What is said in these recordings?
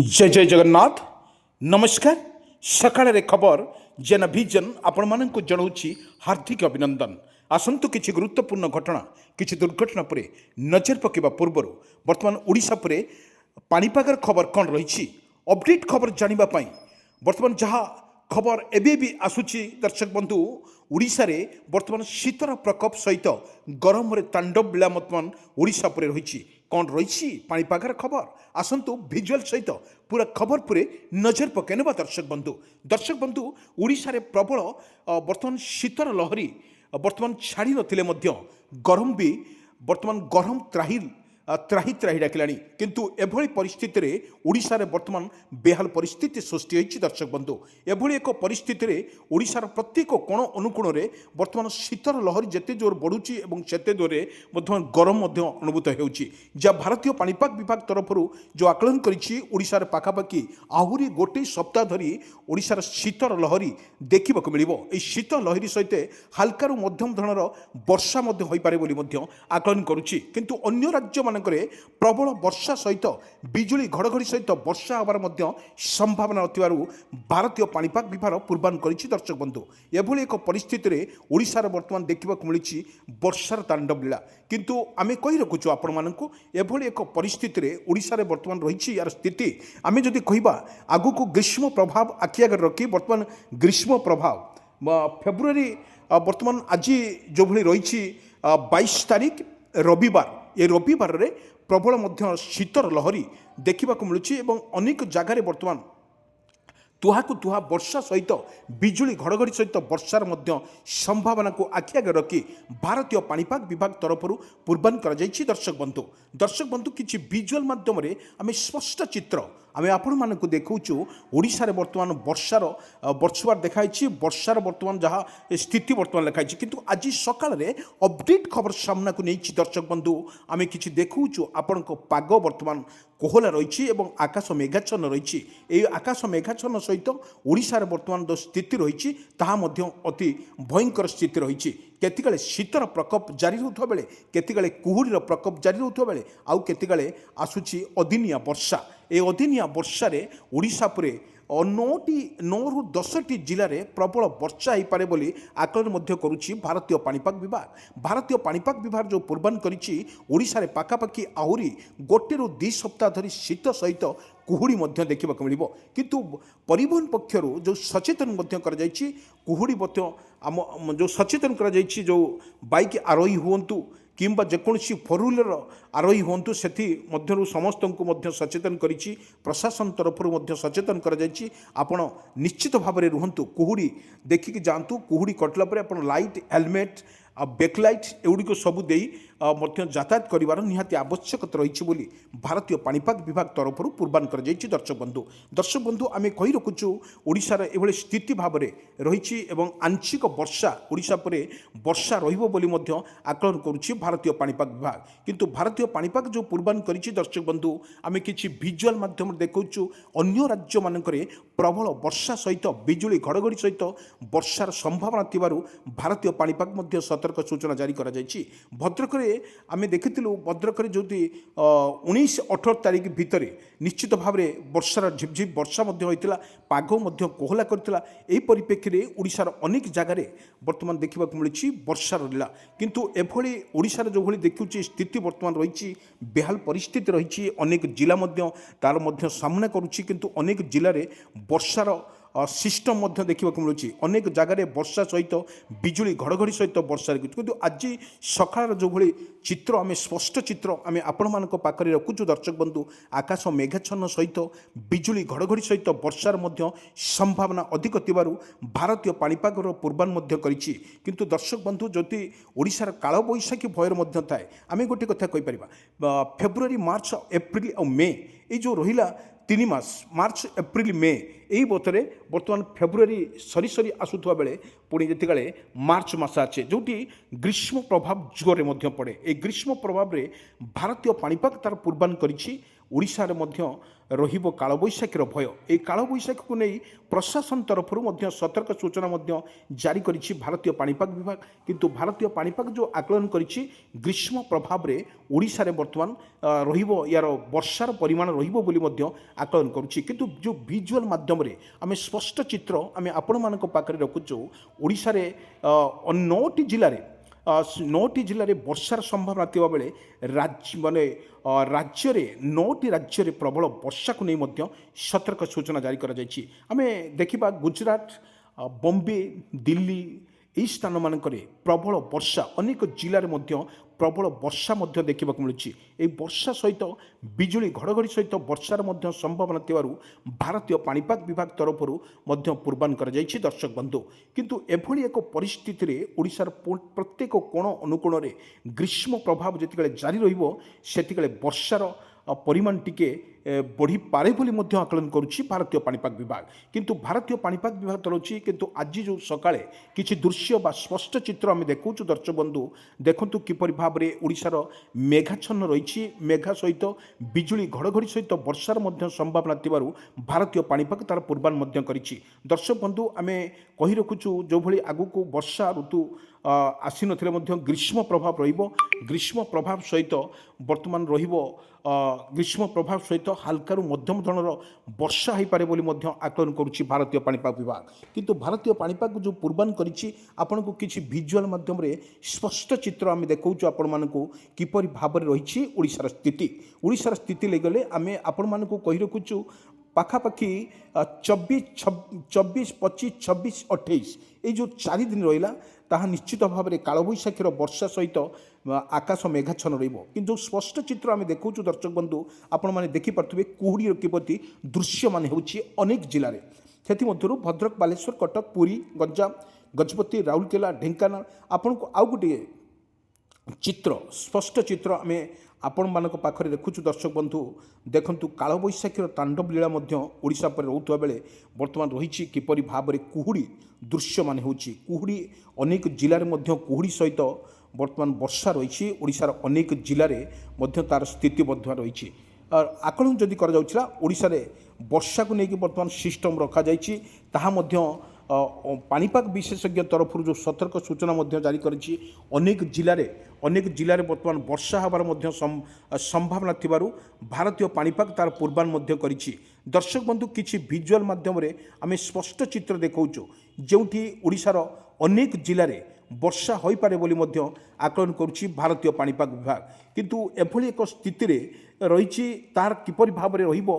जय जय जगन्नाथ नमस्कार सकाळे खबर जेन भिजन आपण मानक जनाऊँगी हार्दिक अभिनंदन आसतु किसी गुरुत्वपूर्ण घटना किसी दुर्घटना पर नजर पकड़ा पूर्व बर्तमान ओडिशा पर पाणीपागर खबर कौन रही अपडेट खबर जानापी बर्तमान जहाँ खबर एबे भी आसूची दर्शक बंधु ओडिशा रे बर्तमान शीतर प्रकोप सहित गरम तांडव लीला बर्तमान ओडिशा पर रही कौन रही पाणीपागर खबर आसतु भिजुआल सहित पूरा खबर पर नजर पकईना दर्शक बंधु ओडिशा रे प्रबल बर्तमान शीतर लहरी बर्तमान छाड़ी नथिले मध्य गरम भी बर्तमान गरम त्राही त्राही डाकिलानी किंतु एभली परिस्थिति रे ओडिशा रे वर्तमान बेहाल परिस्थिति सृष्टि होइछि दर्शक बंधु एभली एक परिस्थिति रे ओडिशार प्रत्येक कोण अनुकोण रे वर्तमान शीतर लहरी जेते जोर बढ़ुछि एवं सेते जोर रे वर्तमान गरम मध्य अनुभूत हेउछि जा भारतीय पाणीपाग विभाग तरफरु जो आकलन करिछि ओडिशार पाखापाखि आहुरी गोटे सप्ताह धरी ओडिशार शीतर लहरी देखिबाकु मिलिबो एई शीत लहरी सहित हल्का मध्यम धरणर वर्षा मध्य होई पारे बोली मध्य आकलन करुछि किंतु अन्य राज्य प्रबल वर्षा सहित बिजुली घड़घड़ी सहित वर्षा हबार संभावना नथिबारु भारतीय पाणीपाग विभाग पूर्वान करिछि दर्शक बंधु एभली एक परिस्थिति रे ओडिशा रे वर्तमान देखिबाकु मिलिछि वर्षार तांडव लीला किंतु आमे कहि रखुछु आपण मानकु एभली एक परिस्थिति रे ओडिशा रे वर्तमान रहिछि यार स्थिति आमे जदि कहिबा आगुकु ग्रीष्म प्रभाव आखि आगे रखि वर्तमान ग्रीष्म प्रभाव फेब्रुआरी वर्तमान आज जो भली रहिछि 22 तारिख रविवार ये रविवार रे प्रबल मध्य शीतर लहरी देखा मिलूँ और अनेक जगार बर्तमान तुहाकु तुहा वर्षा सहित बिजुली घड़घड़ी सहित वर्षार मध्य संभावना को आखि आगे रखी भारतीय पाणीपाग विभाग तरफरु पूर्वान कर दर्शक बंधु किसी विजुअल माध्यम आम स्पष्ट चित्र आम आपण मानक देखौछु ओडिशा रे वर्तमान वर्षार वर्षवार देखाई वर्षार वर्तमान जहाँ स्थिति वर्तमान लिखाई किंतु आज सकाळ रे अपडेट खबर सामना को नहीं दर्शक बंधु आम किसी देखौछु आपण पाग वर्तमान कोहला रही और आकाश मेघाच्छन्न रही आकाश मेघाच्छन्न सहित ओडिशा रे वर्तमान जो स्थिति रही अति भयंकर स्थिति रही केतिकाले शीतर प्रकोप जारी रहउथबा बेले केतिकाले कुहुड़ीर प्रकोप जारी रहउथबा बेले आउ केतिकाले आसुची अदिनिया वर्षा ए अदिनिया वर्षा रे ओडिशा पुरे 9 रु 10टी जिले में प्रबल वर्षा हो पारे बोली आकलन मध्य करुछि भारतीय पाणीपाग विभाग जो पूर्वान करिछि ओडिशा रे पाखापाखि आहुरी गोटे रु 2 सप्ताह धरी शीत सहित कुहुड़ी मध्य देखा मिलिबो किंतु परिवहन पक्षरु जो सचेतन मध्य कर जाइछि कुहुड़ी मध्य आम जो सचेतन कर जाइछि जो बाइक आरोही हुंतु किंबा जेकोसी फोर व्हीलर आरोही हूँ से समस्त को सचेतन करिछि प्रशासन तरफ सचेतन कर आपण निश्चित भाव में रुहतु कुहुड़ी देखिकी जातु कुहुड़ी कटला पर आप लाइट हेलमेट बैकलाइट एगुड़ी सबू दे यातायात कर निहाती आवश्यकता रही भारतीय पाणीपाग विभाग तरफ पूर्वान कर दर्शक बंधु आम कही रखुचु ओडिशार एभली स्थिति भाव में रही आंशिक वर्षा ओडिशा पर वर्षा रही आकलन करुच्ची भारतीय पाणीपाग विभाग किंतु भारतीय पाणीपाग जो पूर्वान कर दर्शक बंधु आम किसी भिजुआल माध्यम देखु अन्य राज्य मानक प्रबल वर्षा सहित बिजुली घड़घड़ी सहित वर्षार संभावना थिबारु भारतीय पाणीपाग सतर्क सूचना जारी करा जायछि भद्रक आम देखिलु भद्रक जो 19-18 तारिख भितर निश्चित भाव में वर्षार झिपझिप वर्षा होता पाग कोहला करथिला एही परिप्रेक्षी में ओडिशार अनेक जगार वर्तमान देखा मिली वर्षार लीला किंतु एभली ओडिशार जो भली देखुची स्थिति वर्तमान रही बेहाल परिस्थिति रही अनेक जिला तार सामना करुच्ची किंतु अनेक जिले में वर्षार सिस्टम देखा मिलूँ अनेक जगार वर्षा सहित बिजुली घड़घड़ी सहित वर्षा किंतु आज सकाळ जो भली चित्र आम स्पष्ट चित्र आम आपण मान पाखे रखुचु दर्शक बंधु आकाश मेघाच्छन्न सहित बिजुली घड़घड़ी सहित वर्षार संभावना अधिक थिबारु भारतीय पाणीपाग पूर्वान करिछि किंतु दर्शक बंधु जदि ओडिशार काल बैशाखी भयर थाए आम गोटे कथा कहि परिबा फेब्रुआरी मार्च एप्रिल और मे ये जो रहिला 3 मास मार्च एप्रिल मे यही बतरे बर्तमान फेब्रुआरी सरी सरी आसुवा बेले पुणी जिते मार्च मास आछे जोटी ग्रीष्म प्रभाव जोरे पड़े ए ग्रीष्म प्रभाव रे भारतीय पाणीपाग तार पूर्वान करिछि ଓଡ଼ିଶାରେ ମଧ୍ୟ ରହିବ କାଳବୈଶାଖୀର ଭୟ। ଏହି କାଳବୈଶାଖୀକୁ ନେଇ ପ୍ରଶାସନ ତରଫରୁ ମଧ୍ୟ ସତର୍କ ସୂଚନା ମଧ୍ୟ ଜାରି କରିଛି ଭାରତୀୟ ପାଣିପାଗ ବିଭାଗ। କିନ୍ତୁ ଭାରତୀୟ ପାଣିପାଗ ଯେଉଁ ଆକଳନ କରିଛି ଗ୍ରୀଷ୍ମ ପ୍ରଭାବରେ ଓଡ଼ିଶାରେ ବର୍ତ୍ତମାନ ରହିବ, ୟାର ବର୍ଷାର ପରିମାଣ ରହିବ ବୋଲି ମଧ୍ୟ ଆକଳନ କରୁଛି। କିନ୍ତୁ ଯେଉଁ ଭିଜୁଆଲ ମାଧ୍ୟମରେ ଆମେ ସ୍ପଷ୍ଟ ଚିତ୍ର ଆମେ ଆପଣମାନଙ୍କ ପାଖରେ ରଖୁଛୁ, ଓଡ଼ିଶାରେ 9ଟି ଜିଲ୍ଲାରେ 9ଟି ଜିଲ୍ଲାରେ ବର୍ଷାର ସମ୍ଭାବନା ଥିବା ବେଳେ ରାଜ୍ୟରେ 9ଟି ରାଜ୍ୟରେ ପ୍ରବଳ ବର୍ଷାକୁ ନେଇ ମଧ୍ୟ ସତର୍କ ସୂଚନା ଜାରି କରାଯାଇଛି। ଆମେ ଦେଖିବା ଗୁଜରାଟ, ବମ୍ବେ, ଦିଲ୍ଲୀ ଏହି ସ୍ଥାନମାନଙ୍କରେ ପ୍ରବଳ ବର୍ଷା, ଅନେକ ଜିଲ୍ଲାରେ ମଧ୍ୟ ପ୍ରବଳ ବର୍ଷା ମଧ୍ୟ ଦେଖିବାକୁ ମିଳୁଛି। ଏହି ବର୍ଷା ସହିତ ବିଜୁଳି ଘଡ଼ଘଡ଼ି ସହିତ ବର୍ଷାର ମଧ୍ୟ ସମ୍ଭାବନା ଥିବାରୁ ଭାରତୀୟ ପାଣିପାଗ ବିଭାଗ ତରଫରୁ ମଧ୍ୟ ପୂର୍ବାନ କରାଯାଇଛି। ଦର୍ଶକ ବନ୍ଧୁ, କିନ୍ତୁ ଏଭଳି ଏକ ପରିସ୍ଥିତିରେ ଓଡ଼ିଶାର ପ୍ରତ୍ୟେକ କୋଣ ଅନୁକୋଣରେ ଗ୍ରୀଷ୍ମ ପ୍ରଭାବ ଯେତେବେଳେ ଜାରି ରହିବ, ସେତିବେଳେ ବର୍ଷାର ପରିମାଣ ଟିକେ ବଢ଼ିପାରେ ବୋଲି ମଧ୍ୟ ଆକଳନ କରୁଛି ଭାରତୀୟ ପାଣିପାଗ ବିଭାଗ। କିନ୍ତୁ ଭାରତୀୟ ପାଣିପାଗ ବିଭାଗ ତରଫରୁ କିନ୍ତୁ ଆଜି ଯେଉଁ ସକାଳେ କିଛି ଦୃଶ୍ୟ ବା ସ୍ପଷ୍ଟ ଚିତ୍ର ଆମେ ଦେଖାଉଛୁ ଦର୍ଶକ ବନ୍ଧୁ, ଦେଖନ୍ତୁ କିପରି ଭାବରେ ଓଡ଼ିଶାର ମେଘାଚ୍ଛନ୍ନ ରହିଛି। ମେଘା ସହିତ ବିଜୁଳି ଘଡ଼ଘଡ଼ି ସହିତ ବର୍ଷାର ମଧ୍ୟ ସମ୍ଭାବନା ଥିବାରୁ ଭାରତୀୟ ପାଣିପାଗ ତାର ପୂର୍ବାନ ମଧ୍ୟ କରିଛି। ଦର୍ଶକ ବନ୍ଧୁ, ଆମେ କହି ରଖୁଛୁ ଯେଉଁଭଳି ଆଗକୁ ବର୍ଷା ଋତୁ ଆସିନଥିଲେ ମଧ୍ୟ ଗ୍ରୀଷ୍ମ ପ୍ରଭାବ ରହିବ। ଗ୍ରୀଷ୍ମ ପ୍ରଭାବ ସହିତ ବର୍ତ୍ତମାନ ରହିବ ଗ୍ରୀଷ୍ମ ପ୍ରଭାବ ସହିତ ହାଲକାରୁ ମଧ୍ୟମ ଧରଣର ବର୍ଷା ହୋଇପାରେ ବୋଲି ମଧ୍ୟ ଆକଳନ କରୁଛି ଭାରତୀୟ ପାଣିପାଗ ବିଭାଗ। କିନ୍ତୁ ଭାରତୀୟ ପାଣିପାଗ ଯେଉଁ ପୂର୍ବାନ କରିଛି, ଆପଣଙ୍କୁ କିଛି ଭିଜୁଆଲ ମାଧ୍ୟମରେ ସ୍ପଷ୍ଟ ଚିତ୍ର ଆମେ ଦେଖାଉଛୁ ଆପଣମାନଙ୍କୁ କିପରି ଭାବରେ ରହିଛି ଓଡ଼ିଶାର ସ୍ଥିତି। ଓଡ଼ିଶାର ସ୍ଥିତି ଲାଗିଗଲେ ଆମେ ଆପଣମାନଙ୍କୁ କହି ରଖୁଛୁ ପାଖାପାଖି 24, 25, 26, 28 এই ଯେଉଁ 4 ଦିନ ରହିଲା, ତାହା ନିଶ୍ଚିତ ଭାବରେ କାଳବୈଶାଖୀର ବର୍ଷା ସହିତ ଆକାଶ ମେଘାଚ୍ଛନ୍ନ ରହିବ। କିନ୍ତୁ ସ୍ପଷ୍ଟ ଚିତ୍ର ଆମେ ଦେଖାଉଛୁ ଦର୍ଶକ ବନ୍ଧୁ, ଆପଣମାନେ ଦେଖିପାରୁଥିବେ କୁହୁଡ଼ିର କିପରି ଦୃଶ୍ୟମାନ ହେଉଛି ଅନେକ ଜିଲ୍ଲାରେ। ସେଥିମଧ୍ୟରୁ ଭଦ୍ରକ, ବାଲେଶ୍ୱର, କଟକ, ପୁରୀ, ଗଞ୍ଜାମ, ଗଜପତି, ରାଉରକେଲା, ଢେଙ୍କାନାଳ ଆପଣଙ୍କୁ ଆଉ ଗୋଟିଏ ଚିତ୍ର ସ୍ପଷ୍ଟ ଚିତ୍ର ଆମେ ଆପଣମାନଙ୍କ ପାଖରେ ଦେଖୁଛୁ ଦର୍ଶକ ବନ୍ଧୁ। ଦେଖନ୍ତୁ କାଳବୈଶାଖୀର ତାଣ୍ଡବ ଲୀଳା ମଧ୍ୟ ଓଡ଼ିଶା ଉପରେ ରହୁଥିବା ବେଳେ ବର୍ତ୍ତମାନ ରହିଛି କିପରି ଭାବରେ କୁହୁଡ଼ି ଦୃଶ୍ୟମାନ ହେଉଛି। କୁହୁଡ଼ି ଅନେକ ଜିଲ୍ଲାରେ ମଧ୍ୟ କୁହୁଡ଼ି ସହିତ ବର୍ତ୍ତମାନ ବର୍ଷା ରହିଛି। ଓଡ଼ିଶାର ଅନେକ ଜିଲ୍ଲାରେ ମଧ୍ୟ ତାର ସ୍ଥିତି ମଧ୍ୟ ରହିଛି। ଆକଳନ ଯଦି କରାଯାଉଥିଲା ଓଡ଼ିଶାରେ ବର୍ଷାକୁ ନେଇକି ବର୍ତ୍ତମାନ ସିଷ୍ଟମ ରଖାଯାଇଛି, ତାହା ମଧ୍ୟ ପାଣିପାଗ ବିଶେଷଜ୍ଞ ତରଫରୁ ଯେଉଁ ସତର୍କ ସୂଚନା ମଧ୍ୟ ଜାରି କରିଛି, ଅନେକ ଜିଲ୍ଲାରେ ବର୍ତ୍ତମାନ ବର୍ଷା ହେବାର ମଧ୍ୟ ସମ୍ଭାବନା ଥିବାରୁ ଭାରତୀୟ ପାଣିପାଗ ତାର ପୂର୍ବାନ ମଧ୍ୟ କରିଛି। ଦର୍ଶକ ବନ୍ଧୁ, କିଛି ଭିଜୁଆଲ ମାଧ୍ୟମରେ ଆମେ ସ୍ପଷ୍ଟ ଚିତ୍ର ଦେଖାଉଛୁ ଯେଉଁଠି ଓଡ଼ିଶାର ଅନେକ ଜିଲ୍ଲାରେ ବର୍ଷା ହୋଇପାରେ ବୋଲି ମଧ୍ୟ ଆକଳନ କରୁଛି ଭାରତୀୟ ପାଣିପାଗ ବିଭାଗ। କିନ୍ତୁ ଏଭଳି ଏକ ସ୍ଥିତିରେ ରହିଛି, ତାହାର କିପରି ଭାବରେ ରହିବ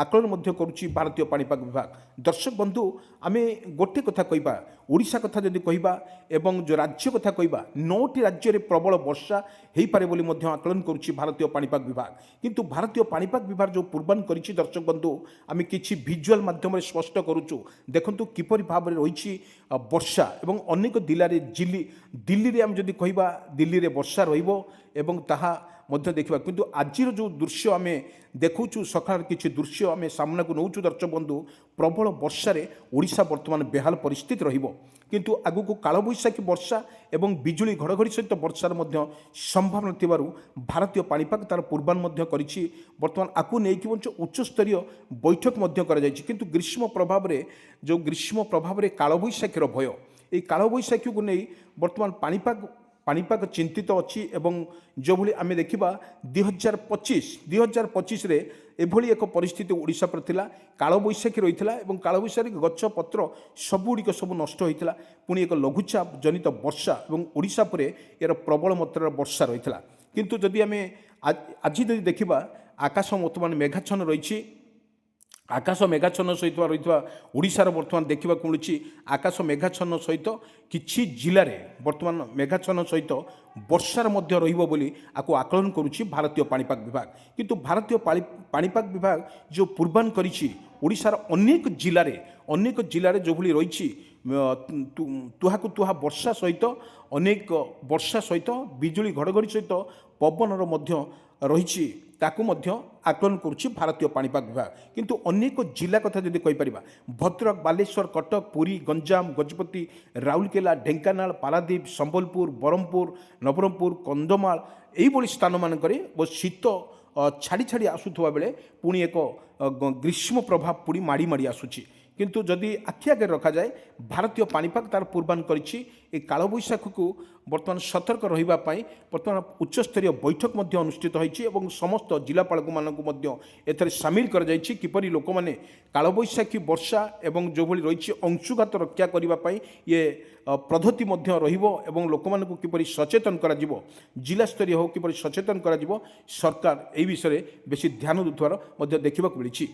ଆକଳନ ମଧ୍ୟ କରୁଛି ଭାରତୀୟ ପାଣିପାଗ ବିଭାଗ। ଦର୍ଶକ ବନ୍ଧୁ, ଆମେ ଗୋଟିଏ କଥା କହିବା, ଓଡ଼ିଶା କଥା ଯଦି କହିବା ଏବଂ ଯେଉଁ ରାଜ୍ୟ କଥା କହିବା, 9ଟି ରାଜ୍ୟରେ ପ୍ରବଳ ବର୍ଷା ହୋଇପାରେ ବୋଲି ମଧ୍ୟ ଆକଳନ କରୁଛି ଭାରତୀୟ ପାଣିପାଗ ବିଭାଗ। କିନ୍ତୁ ଭାରତୀୟ ପାଣିପାଗ ବିଭାଗ ଯେଉଁ ପୂର୍ବାନ କରିଛି ଦର୍ଶକ ବନ୍ଧୁ, ଆମେ କିଛି ଭିଜୁଆଲ ମାଧ୍ୟମରେ ସ୍ପଷ୍ଟ କରୁଛୁ। ଦେଖନ୍ତୁ କିପରି ଭାବରେ ରହିଛି ବର୍ଷା ଏବଂ ଅନେକ ଜିଲ୍ଲାରେ ଦିଲ୍ଲୀରେ ଆମେ ଯଦି କହିବା, ଦିଲ୍ଲୀରେ ବର୍ଷା ରହିବ ଏବଂ ତାହା ମଧ୍ୟ ଦେଖିବା। କିନ୍ତୁ ଆଜିର ଯେଉଁ ଦୃଶ୍ୟ ଆମେ ଦେଖୁଛୁ, ସକାଳର କିଛି ଦୃଶ୍ୟ ଆମେ ସାମ୍ନାକୁ ନେଉଛୁ ଦର୍ଶକ ବନ୍ଧୁ, ପ୍ରବଳ ବର୍ଷାରେ ଓଡ଼ିଶା ବର୍ତ୍ତମାନ ବେହାଲ ପରିସ୍ଥିତି ରହିବ। କିନ୍ତୁ ଆଗକୁ କାଳବୈଶାଖୀ ବର୍ଷା ଏବଂ ବିଜୁଳି ଘଡ଼ଘଡ଼ି ସହିତ ବର୍ଷାର ମଧ୍ୟ ସମ୍ଭାବନା ଥିବାରୁ ଭାରତୀୟ ପାଣିପାଗ ତାର ପୂର୍ବାନ ମଧ୍ୟ କରିଛି। ବର୍ତ୍ତମାନ ଆକୁ ନେଇକି ଉଚ୍ଚସ୍ତରୀୟ ବୈଠକ ମଧ୍ୟ କରାଯାଇଛି। କିନ୍ତୁ ଗ୍ରୀଷ୍ମ ପ୍ରଭାବରେ କାଳବୈଶାଖୀର ଭୟ, এই କାଳବୈଶାଖୀକୁ ନେଇ ବର୍ତ୍ତମାନ ପାଣିପାଗ ଚିନ୍ତିତ ଅଛି। ଏବଂ ଯେଉଁଭଳି ଆମେ ଦେଖିବା 2025ରେ ଏଭଳି ଏକ ପରିସ୍ଥିତି ଓଡ଼ିଶା ଉପରେ ଥିଲା, କାଳବୈଶାଖୀ ରହିଥିଲା ଏବଂ କାଳବୈଶାଖୀ ଗଛ ପତ୍ର ସବୁଗୁଡ଼ିକ ସବୁ ନଷ୍ଟ ହୋଇଥିଲା। ପୁଣି ଏକ ଲଘୁଚାପ ଜନିତ ବର୍ଷା ଏବଂ ଓଡ଼ିଶା ଉପରେ ଏହାର ପ୍ରବଳ ମାତ୍ରାର ବର୍ଷା ରହିଥିଲା। କିନ୍ତୁ ଯଦି ଆମେ ଆଜି ଯଦି ଦେଖିବା, ଆକାଶ ବର୍ତ୍ତମାନ ମେଘାଚ୍ଛନ୍ନ ରହିଛି। ଆକାଶ ମେଘାଚ୍ଛନ୍ନ ସହିତ ରହିଥିବା ଓଡ଼ିଶାର ବର୍ତ୍ତମାନ ଦେଖିବାକୁ ମିଳୁଛି, ଆକାଶ ମେଘାଚ୍ଛନ୍ନ ସହିତ କିଛି ଜିଲ୍ଲାରେ ବର୍ତ୍ତମାନ ମେଘାଚ୍ଛନ୍ନ ସହିତ ବର୍ଷାର ମଧ୍ୟ ରହିବ ବୋଲି ଆକୁ ଆକଳନ କରୁଛି ଭାରତୀୟ ପାଣିପାଗ ବିଭାଗ। କିନ୍ତୁ ଭାରତୀୟ ପାଣିପାଗ ବିଭାଗ ଯେଉଁ ପୂର୍ବାନ କରିଛି, ଓଡ଼ିଶାର ଅନେକ ଜିଲ୍ଲାରେ ଯେଉଁଭଳି ରହିଛି ତୁହାକୁ ତୁହା ବର୍ଷା ସହିତ ବିଜୁଳି ଘଡ଼ଘଡ଼ି ସହିତ ପବନର ମଧ୍ୟ ରହିଛି, ତାକୁ ମଧ୍ୟ ଆକଳନ କରୁଛି ଭାରତୀୟ ପାଣିପାଗ ବିଭାଗ। କିନ୍ତୁ ଅନେକ ଜିଲ୍ଲା କଥା ଯଦି କହିପାରିବା, ଭଦ୍ରକ, ବାଲେଶ୍ୱର, କଟକ, ପୁରୀ, ଗଞ୍ଜାମ, ଗଜପତି, ରାଉରକେଲା, ଢେଙ୍କାନାଳ, ପାରାଦୀପ, ସମ୍ବଲପୁର, ବ୍ରହ୍ମପୁର, ନବରଙ୍ଗପୁର, କନ୍ଧମାଳ ଏହିଭଳି ସ୍ଥାନମାନଙ୍କରେ ଶୀତ ଛାଡ଼ି ଛାଡ଼ି ଆସୁଥିବା ବେଳେ ପୁଣି ଏକ ଗ୍ରୀଷ୍ମ ପ୍ରଭାବ ପୁଣି ମାଡ଼ି ମାଡ଼ି ଆସୁଛି। କିନ୍ତୁ ଯଦି ଆଖି ଆଗରେ ରଖାଯାଏ ଭାରତୀୟ ପାଣିପାଗ ତାର ପୂର୍ବାନୁମାନ କରିଛି ଏ କାଳବୈଶାଖୀକୁ ବର୍ତ୍ତମାନ ସତର୍କ ରହିବା ପାଇଁ ବର୍ତ୍ତମାନ ଉଚ୍ଚସ୍ତରୀୟ ବୈଠକ ମଧ୍ୟ ଅନୁଷ୍ଠିତ ହୋଇଛି ଏବଂ ସମସ୍ତ ଜିଲ୍ଲାପାଳମାନଙ୍କୁ ମଧ୍ୟ ଏଥିରେ ସାମିଲ କରାଯାଇଛି କିପରି ଲୋକମାନେ କାଳବୈଶାଖୀ ବର୍ଷା ଏବଂ ଯେଉଁଭଳି ରହିଛି ଅଂଶୁଘାତ ରକ୍ଷା କରିବା ପାଇଁ ଇଏ ପଦ୍ଧତି ମଧ୍ୟ ରହିବ ଏବଂ ଲୋକମାନଙ୍କୁ କିପରି ସଚେତନ କରାଯିବ ଜିଲ୍ଲାସ୍ତରୀୟ ହେଉ କିପରି ସଚେତନ କରାଯିବ ସରକାର ଏହି ବିଷୟରେ ବେଶୀ ଧ୍ୟାନ ଦେଉଥିବାର ମଧ୍ୟ ଦେଖିବାକୁ ମିଳିଛି।